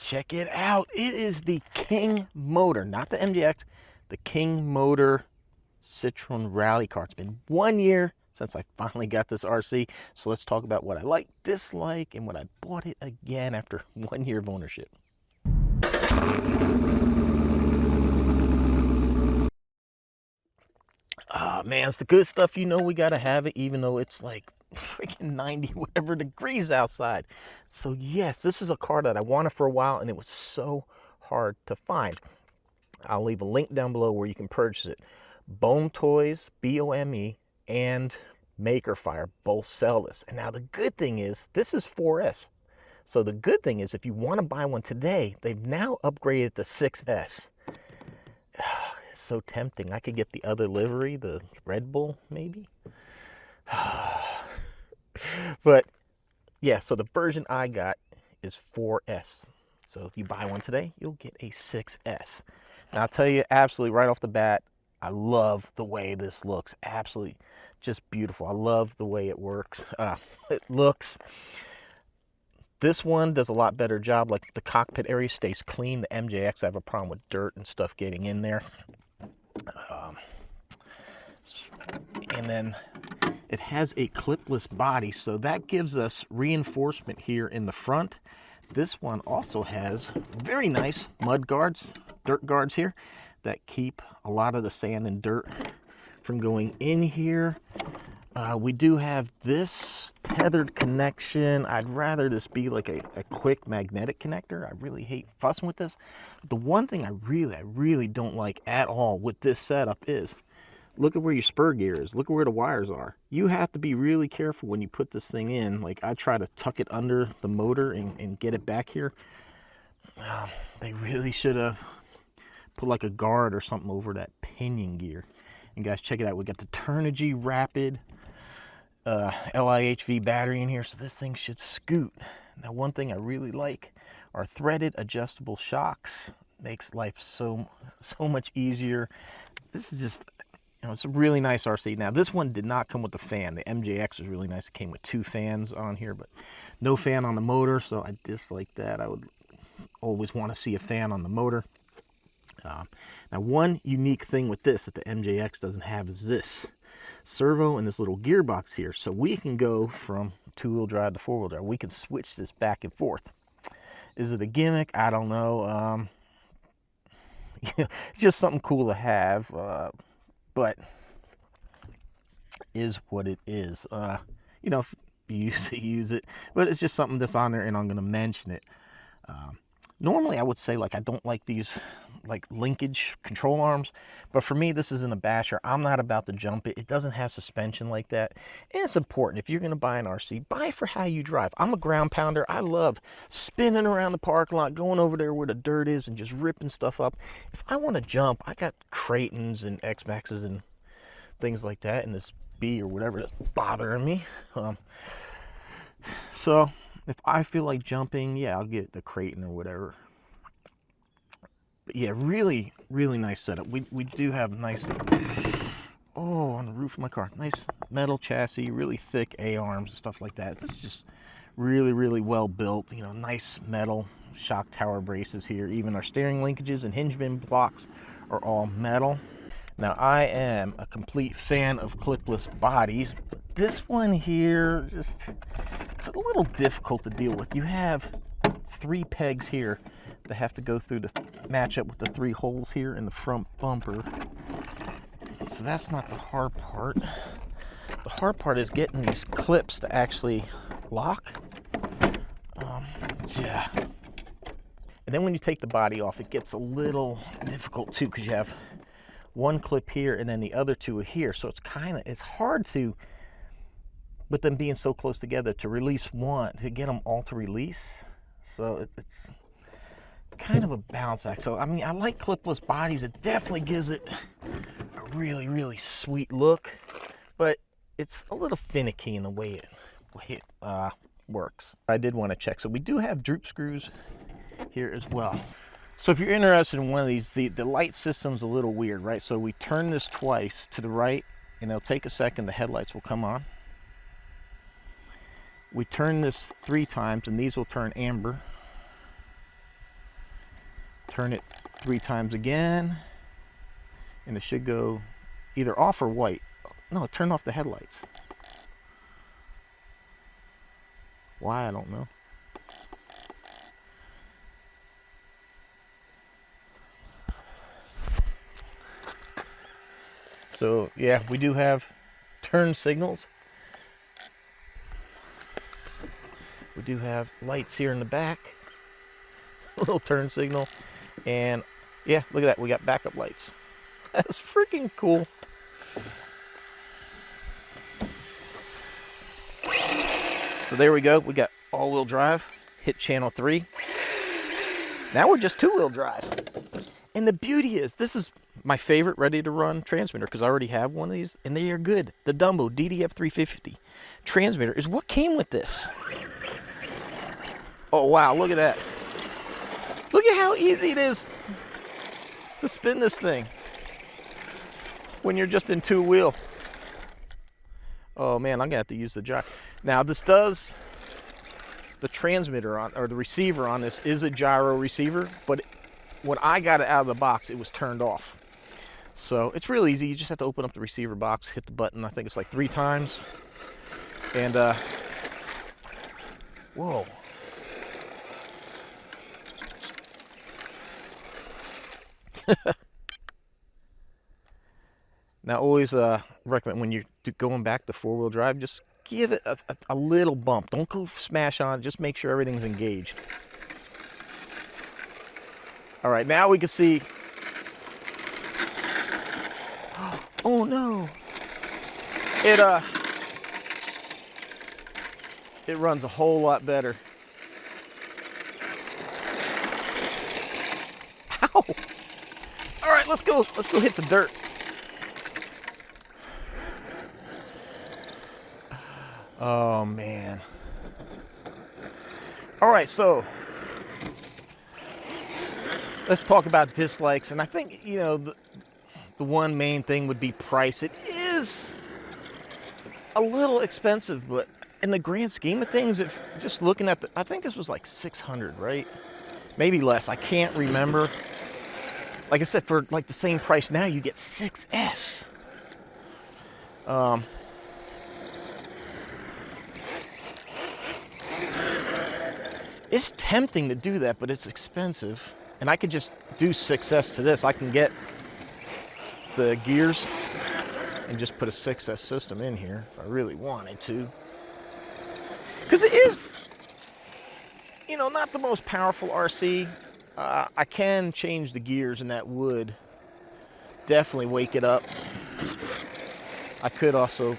check it out. It is the King motor, not the MGX, the King motor Citroen rally car. It's been 1 year since I finally got this RC. So let's talk about what I like, dislike, and what I bought it again after 1 year of ownership. Ah, man, it's the good stuff. You know we gotta have it, even though it's like freaking 90 whatever degrees outside. So yes, this is a car that I wanted for a while, and it was so hard to find. I'll leave a link down below where you can purchase it. Bome Toys, B-O-M-E, and Makerfire both sell this. And now the good thing is, this is 4S. So the good thing is, if you want to buy one today, they've now upgraded to 6S. It's so tempting. I could get the other livery, the Red Bull, maybe. But yeah, so the version I got is 4S. So if you buy one today, you'll get a 6S. Now I'll tell you absolutely right off the bat, I love the way this looks. Absolutely just beautiful. I love the way it works. It looks. This one does a lot better job. Like the cockpit area stays clean. The MJX, I have a problem with dirt and stuff getting in there. And then it has a clipless body, so that gives us reinforcement here in the front. This one also has very nice mud guards, dirt guards here that keep a lot of the sand and dirt from going in here. We do have this tethered connection. I'd rather this be like a quick magnetic connector. I really hate fussing with this. The one thing I really don't like at all with this setup is, look at where your spur gear is. Look at where the wires are. You have to be really careful when you put this thing in. Like I try to tuck it under the motor and get it back here. They really should have put like a guard or something over that pinion gear. And guys, check it out. We got the Turnigy Rapid LIHV battery in here, so this thing should scoot. Now, one thing I really like are threaded adjustable shocks. Makes life so much easier. This is just, you know, it's a really nice RC. Now, this one did not come with the fan. The MJX was really nice. It came with 2 fans on here, but no fan on the motor, so I dislike that. I would always want to see a fan on the motor. Now, one unique thing with this that the MJX doesn't have is this servo and this little gearbox here. So we can go from 2-wheel drive to 4-wheel drive. We can switch this back and forth. Is it a gimmick? I don't know. It's just something cool to have, but is what it is. You know, if you use it, use it. But it's just something that's on there, and I'm going to mention it. Normally, I would say, like, I don't like these, like, linkage control arms. But for me, this isn't a basher. I'm not about to jump it. It doesn't have suspension like that. And it's important. If you're going to buy an RC, buy for how you drive. I'm a ground pounder. I love spinning around the parking lot, going over there where the dirt is and just ripping stuff up. If I want to jump, I got Creightons and X-Maxes and things like that. And this B or whatever that's bothering me. So if I feel like jumping, yeah, I'll get the Creightton or whatever. But yeah, really nice setup. We do have nice, oh, on the roof of my car, nice metal chassis, really thick A-arms and stuff like that. This is just really well built. You know, nice metal shock tower braces here. Even our steering linkages and hinge bin blocks are all metal. Now, I am a complete fan of clipless bodies, but this one here, just, it's a little difficult to deal with. You have 3 pegs here that have to go through to match up with the 3 holes here in the front bumper. So that's not the hard part. The hard part is getting these clips to actually lock. Yeah. And then when you take the body off, it gets a little difficult too, because you have 1 clip here and then the other 2 are here. So it's hard to, with them being so close together, to release one, to get them all to release. So it's kind of a balance act. So I mean, I like clipless bodies. It definitely gives it a really sweet look, but it's a little finicky in the way it works. I did want to check. So we do have droop screws here as well. So if you're interested in one of these, the light system's a little weird, right? So we turn this twice to the right, and it'll take a second. The headlights will come on. We turn this 3 times, and these will turn amber. Turn it 3 times again, and it should go either off or white. No, turn off the headlights. Why, I don't know. So yeah, we do have turn signals. We do have lights here in the back, a little turn signal, and yeah, look at that, we got backup lights. That's freaking cool. So there we go, we got all-wheel drive, hit channel 3. Now we're just 2-wheel drive. And the beauty is, this is my favorite ready-to-run transmitter because I already have one of these, and they are good. The Dumbo DDF350 transmitter is what came with this. Oh, wow, look at that. Look at how easy it is to spin this thing when you're just in 2-wheel. Oh, man, I'm going to have to use the gyro. Now, this does, the transmitter on, or the receiver on this is a gyro receiver, but when I got it out of the box, it was turned off. So it's real easy. You just have to open up the receiver box, hit the button. I think it's like 3 times. And, whoa. Now, always recommend when you're going back to 4-wheel drive, just give it a little bump. Don't go smash on. Just make sure everything's engaged. All right, now we can see. Oh no! It runs a whole lot better. Ow! All right, let's go. Let's go hit the dirt. Oh man. All right, so let's talk about dislikes, and I think, you know, the one main thing would be price. It is a little expensive, but in the grand scheme of things, if just looking at I think this was like 600, right? Maybe less. I can't remember. Like I said, for like the same price now, you get 6S. It's tempting to do that, but it's expensive. And I could just do 6S to this. I can get the gears and just put a 6S system in here if I really wanted to. Because it is, you know, not the most powerful RC. I can change the gears, and that would definitely wake it up. I could also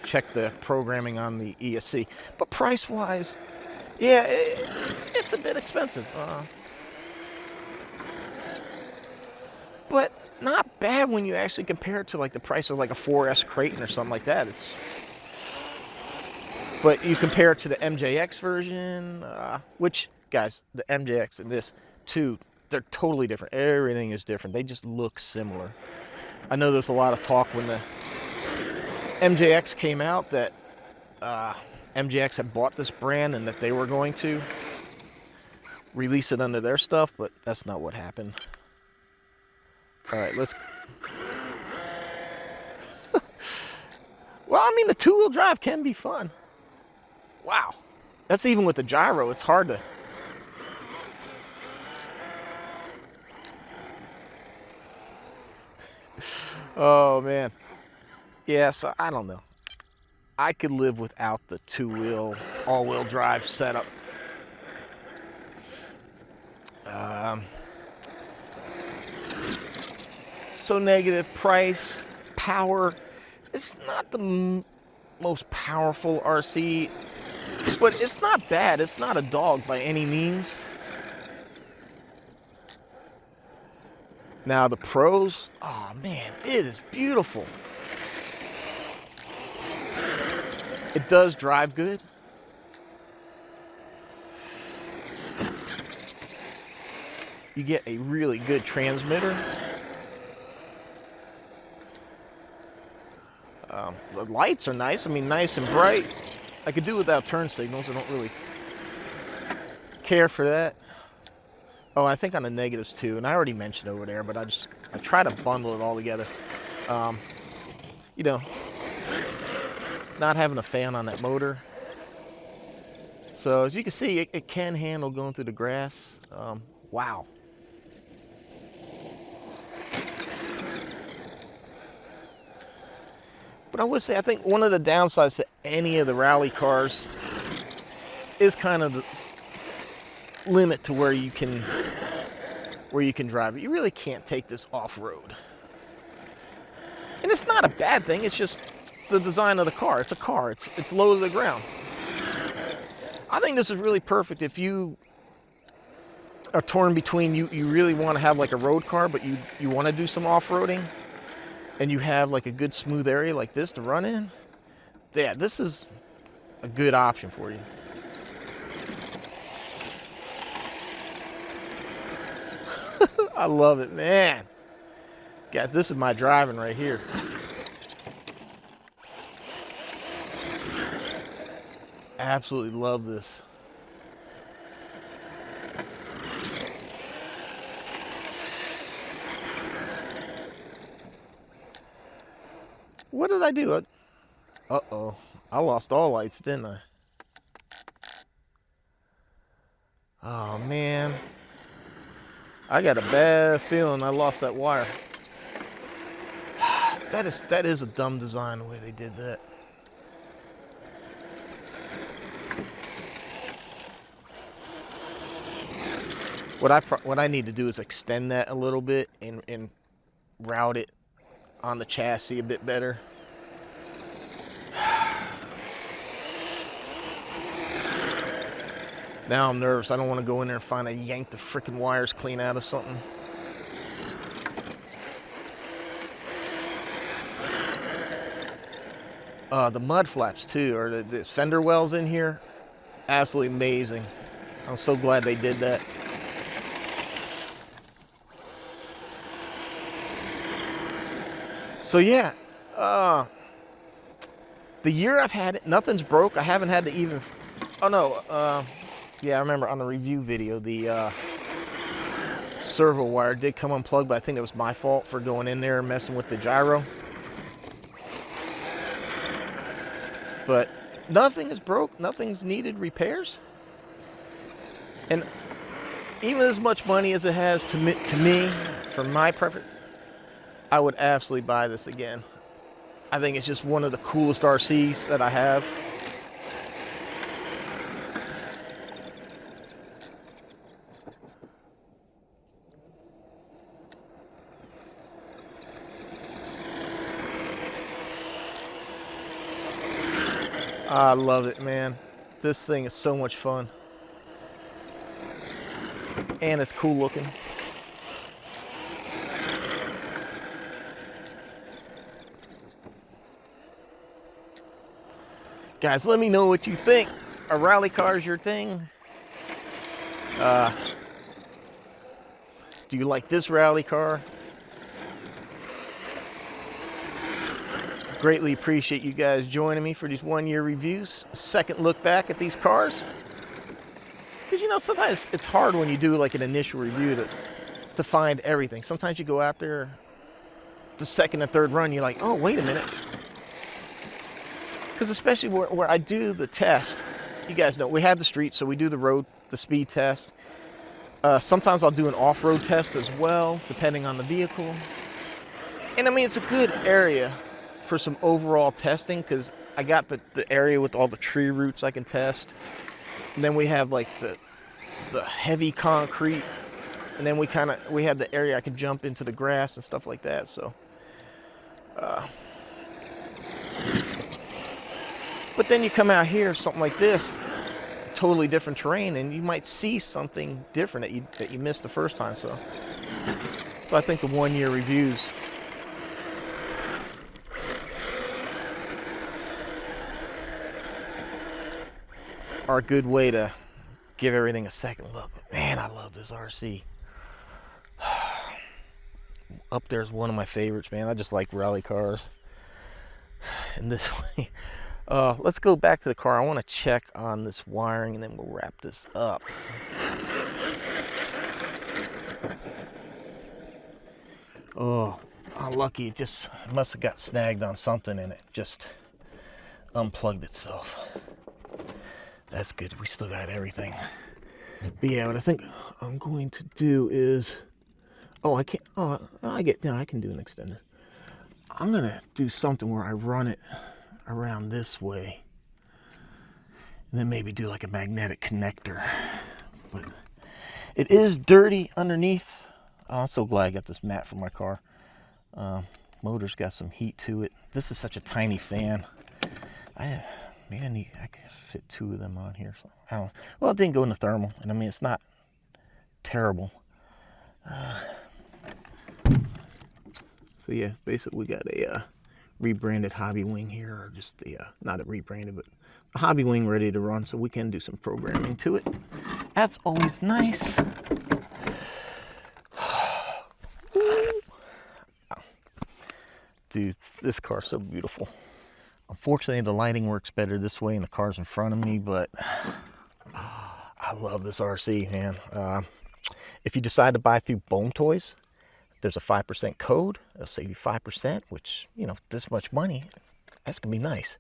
check the programming on the ESC. But price-wise, yeah, it's a bit expensive. But not bad when you actually compare it to like the price of like a 4S Creighton or something like that. But you compare it to the MJX version, which, guys, the MJX and this, too, they're totally different. Everything is different. They just look similar. I know there's a lot of talk when the MJX came out that MJX had bought this brand and that they were going to release it under their stuff, but that's not what happened. All right, let's... Well, I mean, the 2-wheel drive can be fun. Wow. That's even with the gyro. It's hard to... Oh, man. Yeah, so I don't know. I could live without the 2-wheel, all-wheel drive setup. So negative price, power. It's not the most powerful RC, but it's not bad. It's not a dog by any means. Now the pros, oh man, it is beautiful. It does drive good. You get a really good transmitter. The lights are nice. I mean, nice and bright. I could do without turn signals. I don't really care for that. Oh, I think on the negatives too, and I already mentioned over there, but I try to bundle it all together. You know, not having a fan on that motor. So as you can see, it can handle going through the grass. Wow. But I would say, I think one of the downsides to any of the rally cars is kind of the limit to where you can drive it. You really can't take this off-road. And it's not a bad thing, it's just the design of the car. It's a car, it's low to the ground. I think this is really perfect if you are torn between you really want to have like a road car, but you want to do some off-roading, and you have like a good smooth area like this to run in. Yeah, this is a good option for you. I love it, man. Guys, this is my driving right here. Absolutely love this. What did I do? Uh-oh. I lost all lights, didn't I? Oh, man. I got a bad feeling I lost that wire. That is a dumb design the way they did that. What I need to do is extend that a little bit and route it on the chassis a bit better. Now I'm nervous. I don't want to go in there and find I yanked the freaking wires clean out of something. The mud flaps too, or the fender wells in here, absolutely amazing. I'm so glad they did that. So yeah, the year I've had it, nothing's broke. I haven't had to even, oh no, yeah, I remember on the review video, the servo wire did come unplugged, but I think it was my fault for going in there and messing with the gyro. But nothing is broke, nothing's needed repairs. And even as much money as it has to me, for my preference, I would absolutely buy this again. I think it's just one of the coolest RCs that I have. I love it, man. This thing is so much fun. And it's cool looking. Guys, let me know what you think. Are rally cars your thing? Do you like this rally car? Greatly appreciate you guys joining me for these 1 year reviews. A second look back at these cars. Because you know, sometimes it's hard when you do like an initial review to find everything. Sometimes you go out there, the second and third run, you're like, oh, wait a minute. Because especially where I do the test, you guys know, we have the street, so we do the speed test. Sometimes I'll do an off-road test as well, depending on the vehicle. And I mean, it's a good area for some overall testing, because I got the area with all the tree roots I can test. And then we have like the heavy concrete. And then we have the area I can jump into the grass and stuff like that. So, but then you come out here, something like this, totally different terrain, and you might see something different that you missed the first time. So I think the 1 year reviews are a good way to give everything a second look. But man, I love this RC. Up there's one of my favorites, man. I just like rally cars. And this way, let's go back to the car. I want to check on this wiring, and then we'll wrap this up. lucky. It just must have got snagged on something and it just unplugged itself. That's good. We still got everything. But yeah, what I think I'm going to do is, I can't. I can do an extender. I'm gonna do something where I run it around this way, and then maybe do like a magnetic connector. But it is dirty underneath. Oh, I'm so glad I got this mat for my car. Motor's got some heat to it. This is such a tiny fan. I could fit 2 of them on here. So I don't. Well, it didn't go in the thermal, and I mean it's not terrible. So yeah, basically we got a rebranded Hobby Wing here, or just not a rebranded, but a Hobby Wing ready to run, so we can do some programming to it. That's always nice. Dude, this car's so beautiful. Unfortunately, the lighting works better this way and the car's in front of me, but I love this RC, man. If you decide to buy through Bohm Toys, there's a 5% code. It'll save you 5%, which, you know, this much money, that's gonna be nice.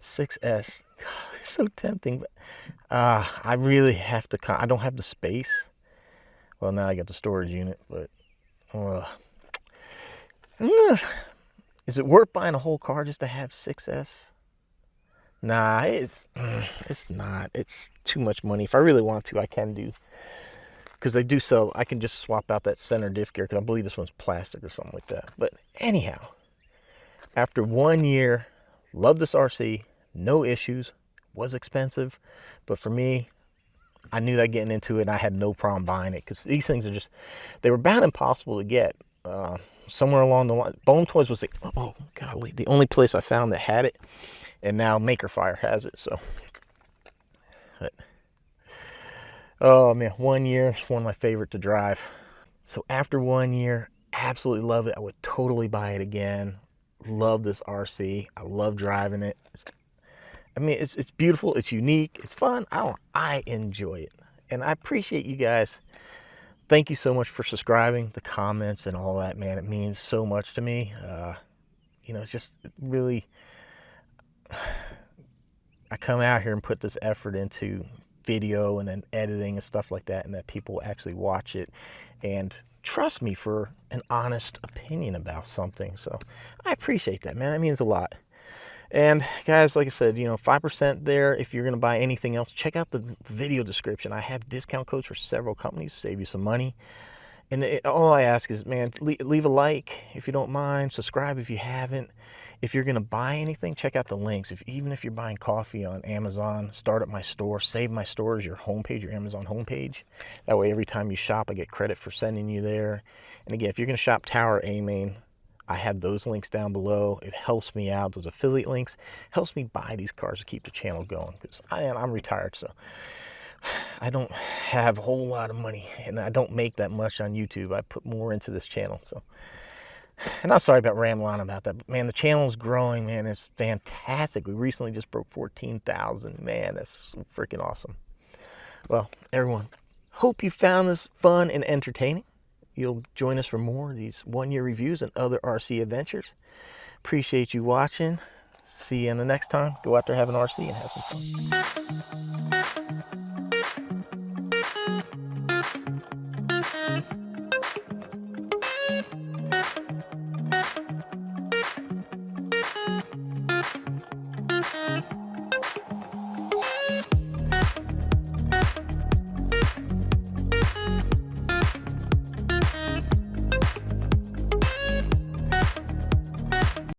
6S, it's so tempting, but I really have to, I don't have the space. Well, now I got the storage unit, but is it worth buying a whole car just to have 6S? Nah, it's not. It's too much money. If I really want to, I can do. Because they do sell, I can just swap out that center diff gear, because I believe this one's plastic or something like that. But anyhow, after 1 year, love this RC, no issues, was expensive. But for me, I knew that getting into it, and I had no problem buying it. Because these things are just, they were about impossible to get. Somewhere along the line, Bohm Toys was the only place I found that had it, and now Makerfire has it. So, but, oh man, 1 year, it's one of my favorite to drive. So after 1 year, absolutely love it. I would totally buy it again. Love this RC. I love driving it. It's beautiful. It's unique. It's fun. I enjoy it, and I appreciate you guys. Thank you so much for subscribing, the comments, and all that, man. It means so much to me. You know, it's just really, I come out here and put this effort into video and then editing and stuff like that, and that people actually watch it and trust me for an honest opinion about something. So I appreciate that, man. That means a lot. And guys, like I said, you know, 5% there. If you're going to buy anything else, check out the video description. I have discount codes for several companies to save you some money. And all I ask is, man, leave a like if you don't mind. Subscribe if you haven't. If you're going to buy anything, check out the links. Even if you're buying coffee on Amazon, start up my store. Save my store as your homepage, your Amazon homepage. That way, every time you shop, I get credit for sending you there. And again, if you're going to shop Tower A-Main, I have those links down below. It helps me out. Those affiliate links helps me buy these cars to keep the channel going, because I'm retired, so I don't have a whole lot of money, and I don't make that much on YouTube. I put more into this channel. So, and I'm sorry about rambling on about that, but man, the channel is growing, man. It's fantastic. We recently just broke 14,000. Man, that's so freaking awesome. Well, everyone, hope you found this fun and entertaining. You'll join us for more of these 1 year reviews and other RC adventures. Appreciate you watching. See you in the next time. Go out there, have an RC, and have some fun.